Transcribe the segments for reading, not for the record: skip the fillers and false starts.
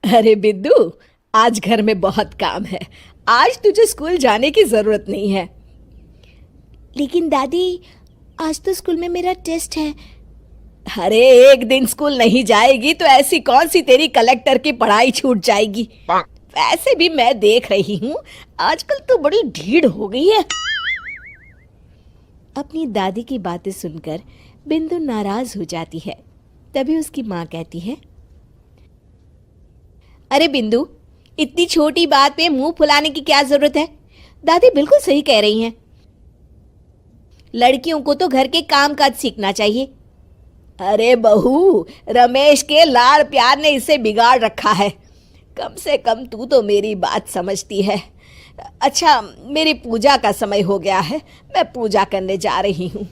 अरे बिद्दू, आज घर में बहुत काम है। आज तुझे स्कूल जाने की जरूरत नहीं है। लेकिन दादी, आज तो स्कूल में मेरा टेस्ट है। अरे एक दिन स्कूल नहीं जाएगी तो ऐसी कौन सी तेरी कलेक्टर की पढ़ाई छूट जाएगी। वैसे भी मैं देख रही हूँ आजकल तो बड़ी ढीठ हो गई है। अपनी दादी की बातें सुनकर बिंदु नाराज हो जाती है। तभी उसकी माँ कहती है, अरे बिंदु, इतनी छोटी बात पे मुंह फुलाने की क्या जरूरत है। दादी बिल्कुल सही कह रही हैं। लड़कियों को तो घर के काम काज सीखना चाहिए। अरे बहू, रमेश के लाड़ प्यार ने इसे बिगाड़ रखा है। कम से कम तू तो मेरी बात समझती है। अच्छा, मेरी पूजा का समय हो गया है, मैं पूजा करने जा रही हूँ।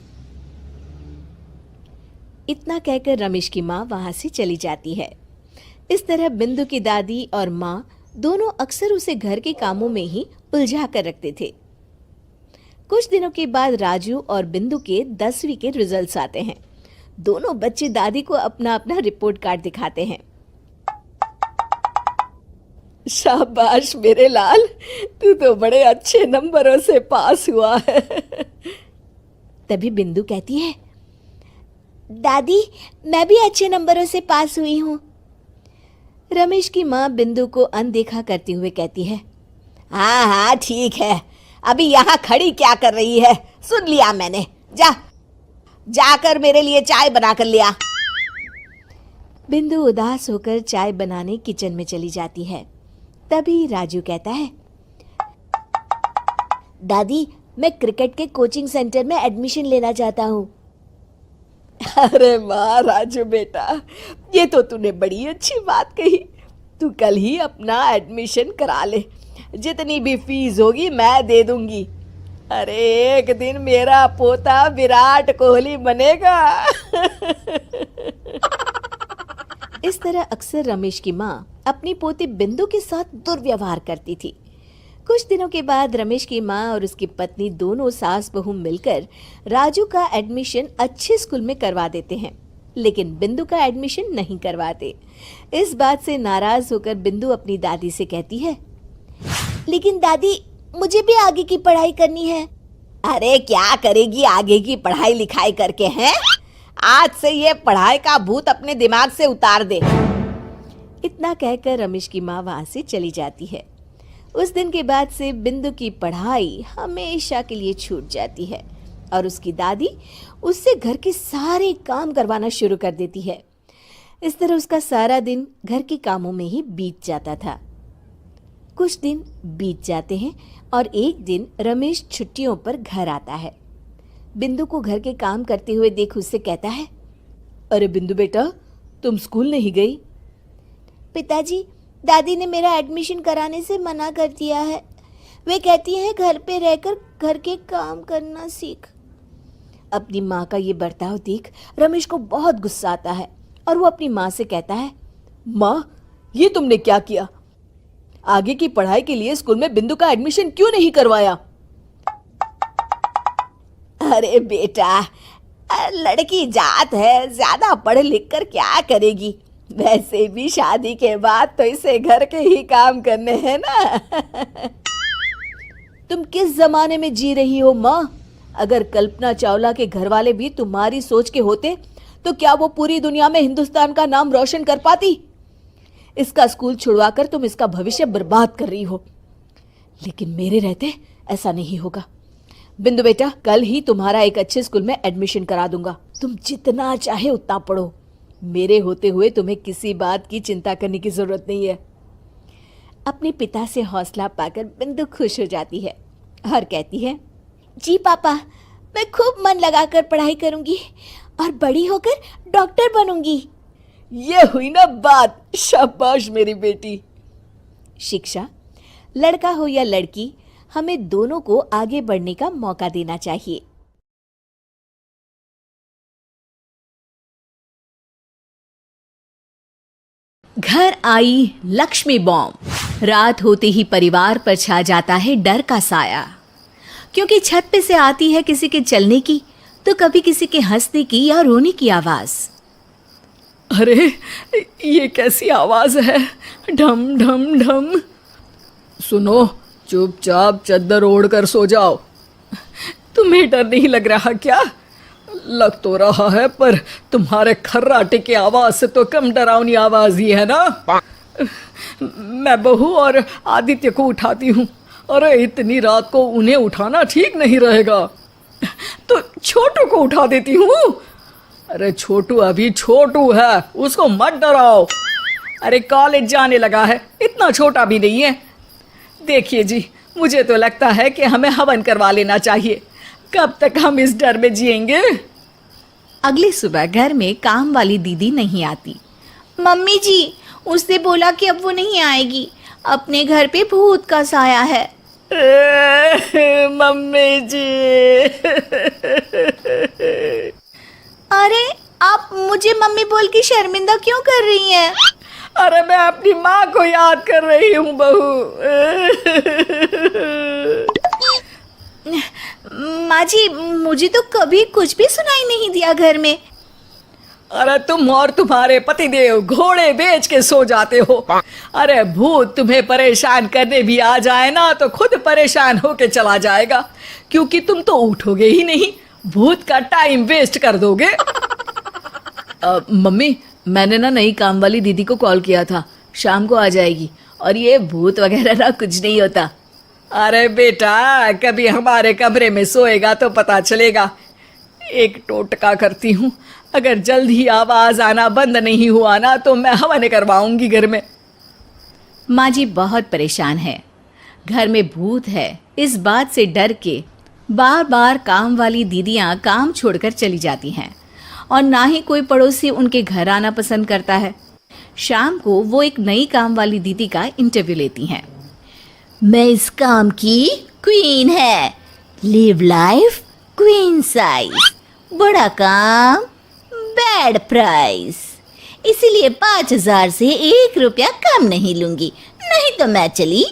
इतना कहकर रमेश की माँ वहां से चली जाती है। इस तरह बिंदु की दादी और माँ दोनों अक्सर उसे घर के कामों में ही उलझा कर रखते थे। कुछ दिनों के बाद राजू और बिंदु के 10वीं के रिजल्ट्स आते हैं। दोनों बच्चे दादी को अपना अपना रिपोर्ट कार्ड दिखाते हैं। शाबाश मेरे लाल, तू तो बड़े अच्छे नंबरों से पास हुआ है। तभी बिंदु कहती है, दादी, मैं भी अच्छे नंबरों से पास हुई हूँ। रमेश की माँ बिंदु को अनदेखा करते हुए कहती है, हाँ हाँ ठीक है, अभी यहाँ खड़ी क्या कर रही है, सुन लिया मैंने। जाकर मेरे लिए चाय बना कर लिया। बिंदु उदास होकर चाय बनाने किचन में चली जाती है। तभी राजू कहता है, दादी, मैं क्रिकेट के कोचिंग सेंटर में एडमिशन लेना चाहता हूँ। अरे वाह राजू बेटा, ये तो तूने बड़ी अच्छी बात कही। तू कल ही अपना एडमिशन करा ले, जितनी भी फीस होगी मैं दे दूंगी। अरे एक दिन मेरा पोता विराट कोहली बनेगा। इस तरह अक्सर रमेश की माँ अपनी पोती बिंदु के साथ दुर्व्यवहार करती थी। कुछ दिनों के बाद रमेश की माँ और उसकी पत्नी दोनों सास बहू मिलकर राजू का एडमिशन अच्छे स्कूल में करवा देते हैं, लेकिन बिंदु का एडमिशन नहीं करवाते। इस बात से नाराज होकर बिंदु अपनी दादी से कहती है, लेकिन दादी, मुझे भी आगे की पढ़ाई करनी है। अरे क्या करेगी आगे की पढ़ाई लिखाई करके, हैं? आज से ये पढ़ाई का भूत अपने दिमाग से उतार दे। इतना कहकर रमेश की माँ वहां से चली जाती है। उस दिन के बाद से बिंदु की पढ़ाई हमेशा के लिए छूट जाती है और उसकी दादी उससे घर के सारे काम करवाना शुरू कर देती है। इस तरह उसका सारा दिन घर के कामों में ही बीत जाता था। कुछ दिन बीत जाते हैं और एक दिन रमेश छुट्टियों पर घर आता है। बिंदु को घर के काम करते हुए देख उससे कहता है, अरे बिंदु बेटा, तुम स्कूल नहीं गई? पिताजी, दादी ने मेरा एडमिशन कराने से मना कर दिया है। वे कहती हैं घर पे रहकर घर के काम करना सीख। अपनी माँ का ये बर्ताव देख रमेश को बहुत गुस्सा आता है और वो अपनी माँ से कहता है, माँ, ये तुमने क्या किया? आगे की पढ़ाई के लिए स्कूल में बिंदु का एडमिशन क्यों नहीं करवाया? अरे बेटा, लड़की जात है, ज्यादा पढ़ लिख कर क्या करेगी? वैसे भी शादी के बाद तो इसे घर के ही काम करने हैं ना। तुम किस जमाने में जी रही हो माँ? अगर कल्पना चावला के घर वाले भी तुम्हारी सोच के होते तो क्या वो पूरी दुनिया में हिंदुस्तान का नाम रोशन कर पाती? इसका स्कूल छुड़वाकर तुम इसका भविष्य बर्बाद कर रही हो, लेकिन मेरे रहते ऐसा नहीं होगा। बिंदु बेटा, कल ही तुम्हारा एक अच्छे स्कूल में एडमिशन करा दूंगा। तुम जितना चाहे उतना पढ़ो। मेरे होते हुए तुम्हें किसी बात की चिंता करने की जरूरत नहीं है। अपने पिता से हौसला पाकर बिंदु खुश हो जाती है और कहती है, जी पापा, मैं खूब मन लगाकर पढ़ाई करूंगी और बड़ी होकर डॉक्टर बनूंगी। ये हुई ना बात, शाबाश मेरी बेटी। शिक्षा, लड़का हो या लड़की, हमें दोनों को आगे बढ़ने का मौका देना चाहिए। घर आई लक्ष्मी बॉम्ब। रात होते ही परिवार पर छा जाता है डर का साया, क्योंकि छत पे से आती है किसी के चलने की तो कभी किसी के हंसने की या रोने की आवाज। अरे ये कैसी आवाज है, ढम ढम ढम। सुनो, चुपचाप चद्दर ओढ़ कर सो जाओ। तुम्हें डर नहीं लग रहा क्या? लग तो रहा है, पर तुम्हारे खर्राटे की आवाज से तो कम डरावनी आवाज ही है ना। मैं बहू और आदित्य को उठाती हूँ। अरे इतनी रात को उन्हें उठाना ठीक नहीं रहेगा, तो छोटू को उठा देती हूँ। अरे छोटू अभी छोटू है, उसको मत डराओ। अरे कॉलेज जाने लगा है, इतना छोटा भी नहीं है। देखिए जी, मुझे तो लगता है कि हमें हवन करवा लेना चाहिए। कब तक हम इस डर में जिएंगे? अगली सुबह घर में काम वाली दीदी नहीं आती। मम्मी जी, उसने बोला कि अब वो नहीं आएगी, अपने घर पे भूत का साया है। मम्मी जी। अरे आप मुझे मम्मी बोल के शर्मिंदा क्यों कर रही हैं? अरे मैं अपनी माँ को याद कर रही हूँ बहू। माँ जी, मुझे तो कभी कुछ भी सुनाई नहीं दिया घर में। अरे तुम और तुम्हारे पतिदेव घोड़े बेच के सो जाते हो। अरे भूत तुम्हें परेशान करने भी आ जाए ना तो खुद परेशान होके चला जाएगा, क्योंकि तुम तो उठोगे ही नहीं, भूत का टाइम वेस्ट कर दोगे। मम्मी, मैंने ना नई काम वाली दीदी को कॉल किया था, शाम को आ जाएगी, और ये भूत वगैरह ना कुछ नहीं होता। अरे बेटा, कभी हमारे कमरे में सोएगा तो पता चलेगा। एक टोटका करती हूँ, अगर जल्द ही आवाज आना बंद नहीं हुआ ना तो मैं हवन करवाऊंगी घर में। माँ जी बहुत परेशान है, घर में भूत है इस बात से डर के बार बार काम वाली दीदियाँ काम छोड़कर चली जाती हैं, और ना ही कोई पड़ोसी उनके घर आना पसंद करता है। शाम को वो एक नई काम वाली दीदी का इंटरव्यू लेती हैं। मैं इस काम की क्वीन है, लिव लाइफ क्वीन साइज, बड़ा काम बैड प्राइस, इसीलिए 5,000 से 1 रुपया कम नहीं लूंगी, नहीं तो मैं चली।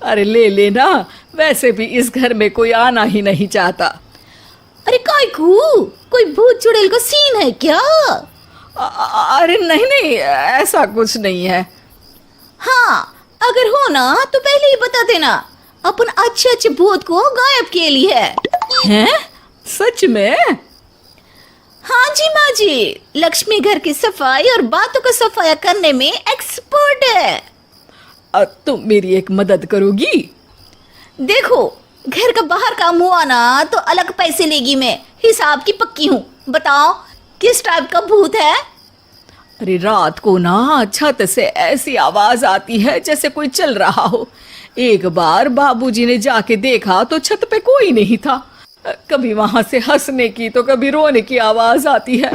अरे ले लेना, वैसे भी इस घर में कोई आना ही नहीं चाहता। अरे कोई भूत चुड़ैल का सीन है क्या? अरे नहीं नहीं, ऐसा कुछ नहीं है। हाँ, अगर हो ना तो पहले ही बता देना, अपन अच्छे अच्छे भूत को गायब किए लिए है। हैं? सच में? हाँ जी माँ जी, लक्ष्मी घर की सफाई और बातों का सफाया करने में एक्सपर्ट है। तुम मेरी एक मदद करोगी? देखो, घर का बाहर काम हुआ ना तो अलग पैसे लेगी, मैं हिसाब की पक्की हूँ। बताओ किस टाइप का भूत है? अरे रात को ना छत से ऐसी आवाज आती है जैसे कोई चल रहा हो। एक बार बाबूजी ने जाके देखा तो छत पे कोई नहीं था। कभी वहां से हंसने की तो कभी रोने की आवाज आती है।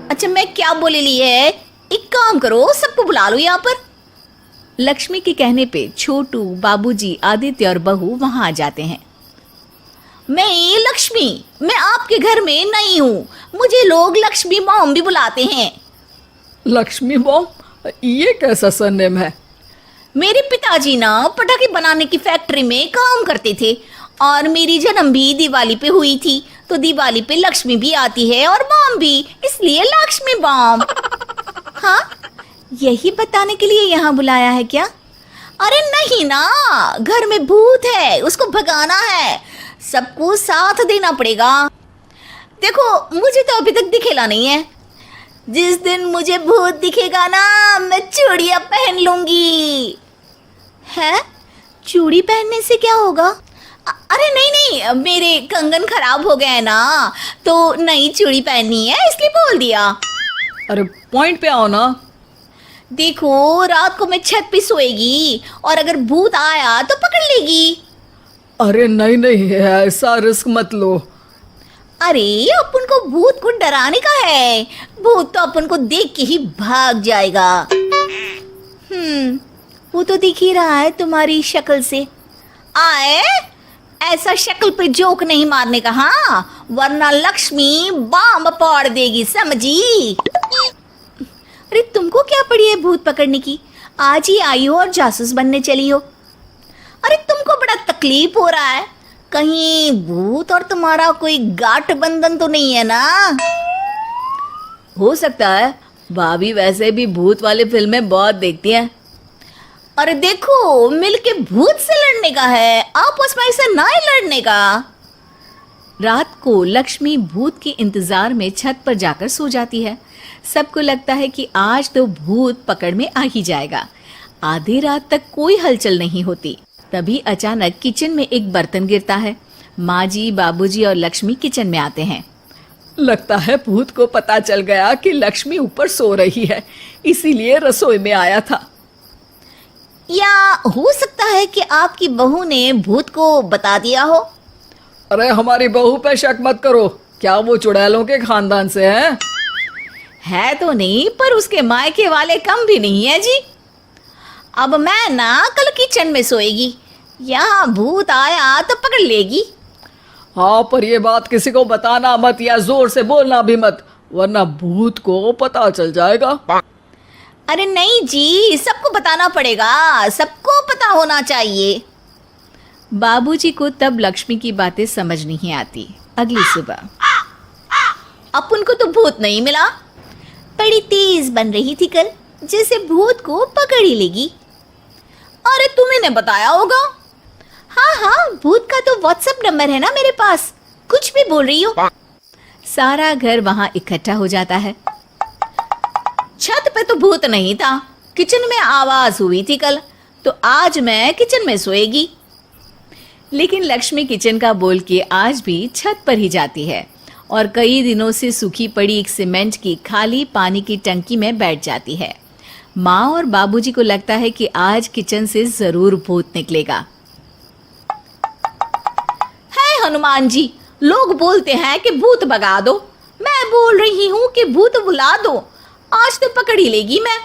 अच्छा, मैं क्या बोले ली है, एक काम करो, सबको बुला लो यहाँ पर। लक्ष्मी के कहने पे छोटू, बाबूजी, आदित्य और बहू वहां आ जाते हैं। मैं लक्ष्मी, मैं आपके घर में नई हूँ, मुझे लोग लक्ष्मी मॉम भी बुलाते हैं। लक्ष्मी मॉम? ये कैसा सरनेम है? मेरे पिताजी ना पटाखे बनाने की फैक्ट्री में काम करते थे, और मेरी जन्म भी दिवाली पे हुई थी, तो दिवाली पे लक्ष्मी भी आती है और बॉम भी, इसलिए लक्ष्मी बॉम। हाँ, यही बताने के लिए यहाँ बुलाया है क्या? अरे नहीं ना, घर में भूत है, उसको भगाना है, सबको साथ देना पड़ेगा। देखो, मुझे तो अभी तक दिखेला नहीं है, जिस दिन मुझे भूत दिखेगा ना मैं चूड़ियां पहन लूंगी। है? चूड़ी पहनने से क्या होगा? अरे नहीं, मेरे कंगन खराब हो गए हैं ना, तो नई चूड़ी पहननी है इसलिए बोल दिया। अरे पॉइंट पे आओ ना। देखो, रात को मैं छत पे सोएगी और अगर भूत आया तो पकड़ लेगी। अरे नहीं नहीं, ऐसा रिस्क मत लो। अरे अपन को भूत को डराने का है, भूत तो अपन को देख के ही भाग जाएगा। वो तो दिख ही रहा है तुम्हारी शक्ल से। आए, ऐसा शक्ल पे जोक नहीं मारने का, हाँ, वरना लक्ष्मी बम फोड़ देगी, समझी? अरे तुमको क्या पड़ी है भूत पकड़ने की? आज ही आई हो और जासूस बनने चली हो। अरे तुमको बड़ा तकलीफ हो रहा है, कहीं भूत और तुम्हारा कोई गांठ बंधन तो नहीं है ना? हो सकता है, भाभी वैसे भी भूत वाली फिल्में बहुत देखती हैं। अरे देखो, मिलके भूत से लड़ने का है, आपस में ऐसे ना ही लड़ने का। रात को लक्ष्मी भूत के इंतजार में छत पर जाकर सो जाती है। सबको लगता है कि आज तो भूत पकड़ में आ ही जाएगा। आधी रात तक कोई हलचल नहीं होती। तभी अचानक किचन में एक बर्तन गिरता है। माँ जी, बाबूजी और लक्ष्मी किचन में आते हैं। लगता है भूत को पता चल गया कि लक्ष्मी ऊपर सो रही है, इसीलिए रसोई में आया था। या हो सकता है कि आपकी बहू ने भूत को बता दिया हो। अरे हमारी बहू पे शक मत करो, क्या वो चुड़ैलों के खानदान से है? है तो नहीं, पर उसके मायके वाले कम भी नहीं है जी। अब मैं ना कल किचन में सोएगी, यहाँ भूत आया तो पकड़ लेगी। हाँ, पर ये बात किसी को बताना मत या जोर से बोलना भी मत, वरना भूत को पता चल जाएगा। अरे नहीं जी, सबको बताना पड़ेगा, सबको पता होना चाहिए। बाबूजी को तब लक्ष्मी की बातें समझ नहीं आती। अगली सुबह अपन को तो भूत नहीं मिला, बड़ी तेज बन रही थी कल, जैसे भूत को पकड़ ही लेगी। अरे तुम्हें ने बताया होगा। हाँ हाँ, भूत का तो व्हाट्सएप नंबर है ना मेरे पास, कुछ भी बोल रही हो। सारा घर वहां इकट्ठा हो जाता है। छत पे तो भूत नहीं था, किचन में आवाज हुई थी कल, तो आज मैं किचन में सोएगी। लेकिन लक्ष्मी किचन का बोल के आज भी छत पर ही जाती है और कई दिनों से सूखी पड़ी एक सीमेंट की खाली पानी की टंकी में बैठ जाती है। माँ और बाबूजी को लगता है कि आज किचन से जरूर भूत निकलेगा। है हनुमान जी, लोग बोलते हैं कि भूत भगा दो, मैं बोल रही हूँ कि भूत बुला दो, आज तो पकड़ ही लेगी मैं।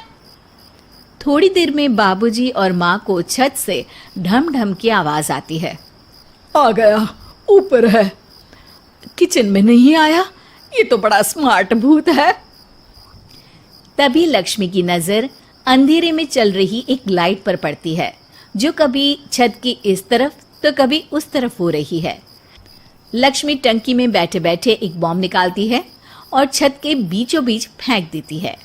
थोड़ी देर में बाबूजी और माँ को छत से ढम ढम की आवाज आती है। आ गया, ऊपर है, किचन में नहीं आया, ये तो बड़ा स्मार्ट भूत है। तभी लक्ष्मी की नजर अंधेरे में चल रही एक लाइट पर पड़ती है, जो कभी छत की इस तरफ तो कभी उस तरफ हो रही है। लक्ष्मी टंकी में बैठे बैठे एक बॉम्ब निकालती है और छत के बीचों बीच फेंक देती है।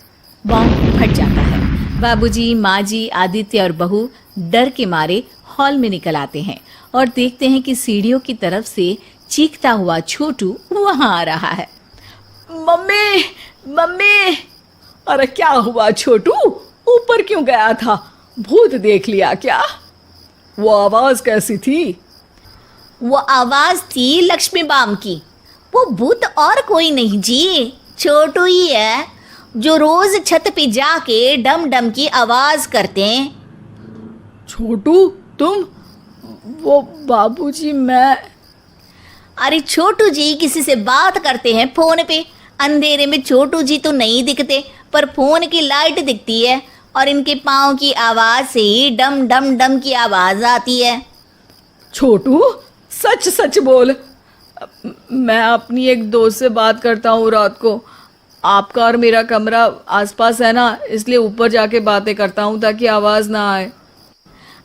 बॉम्ब फट जाता है। बाबूजी, माँ जी, आदित्य और बहू डर के मारे हॉल में निकल आते हैं और देखते हैं कि सीढ़ियों की तरफ से चीखता हुआ छोटू वहां आ रहा है। Mummy, mummy! अरे क्या हुआ छोटू, ऊपर क्यों गया था? भूत देख लिया क्या? वो आवाज कैसी थी? वो आवाज थी लक्ष्मी बाम की। वो भूत और कोई नहीं जी, छोटू ही है, जो रोज छत पे जाके डम डम की आवाज करते हैं। छोटू तुम? वो बाबूजी मैं। अरे छोटू जी किसी से बात करते हैं फोन पे, अंधेरे में छोटू जी तो नहीं दिखते, पर फोन की लाइट दिखती है और इनके पाँव की आवाज से ही डम डम डम की आवाज आती है। छोटू सच सच बोल। मैं अपनी एक दोस्त से बात करता हूँ रात को, आपका और मेरा कमरा आसपास है ना, इसलिए ऊपर जाके बातें करता हूँ ताकि आवाज ना आए।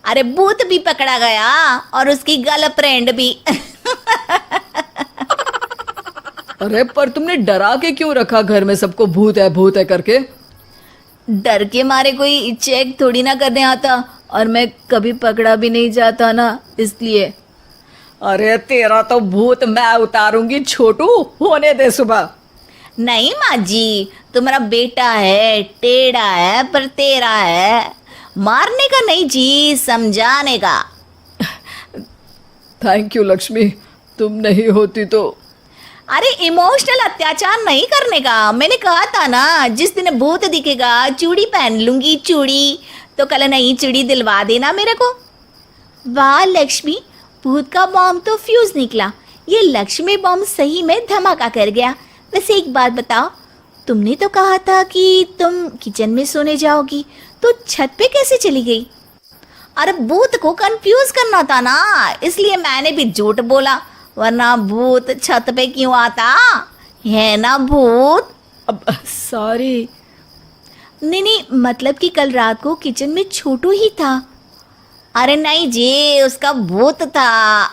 अरे भूत भी पकड़ा गया और उसकी गर्लफ्रेंड भी। अरे पर तुमने डरा के क्यों रखा घर में सबको भूत है करके? डर के मारे कोई चेक थोड़ी ना करने आता, और मैं कभी पकड़ा भी नहीं जाता ना, इसलिए। अरे तेरा तो भूत मैं उतारूंगी छोटू, होने दे सुबह। नहीं माँ जी, तुम्हारा बेटा है, टेढ़ा है पर तेरा है, मारने का नहीं जी, समझाने का। थैंक यू लक्ष्मी, तुम नहीं होती तो। अरे इमोशनल अत्याचार नहीं करने का, मैंने कहा था ना, जिस दिन भूत दिखेगा चूड़ी पहन लूंगी, चूड़ी तो कल नई चूड़ी दिलवा देना मेरे को। वाह लक्ष्मी, भूत का बॉम्ब तो फ्यूज निकला, ये लक्ष्मी बॉम्ब सही में धमाका कर गया। वैसे एक बात बताओ, तुमने तो कहा था कि तुम किचन में सोने जाओगी, तो छत पे कैसे चली गई? अरे भूत को कंफ्यूज करना था ना, इसलिए मैंने भी झूठ बोला, वरना भूत छत पे क्यों आता है ना भूत। अब सॉरी। नहीं, मतलब कि कल रात को किचन में छोटू ही था। अरे नहीं जी, उसका भूत था।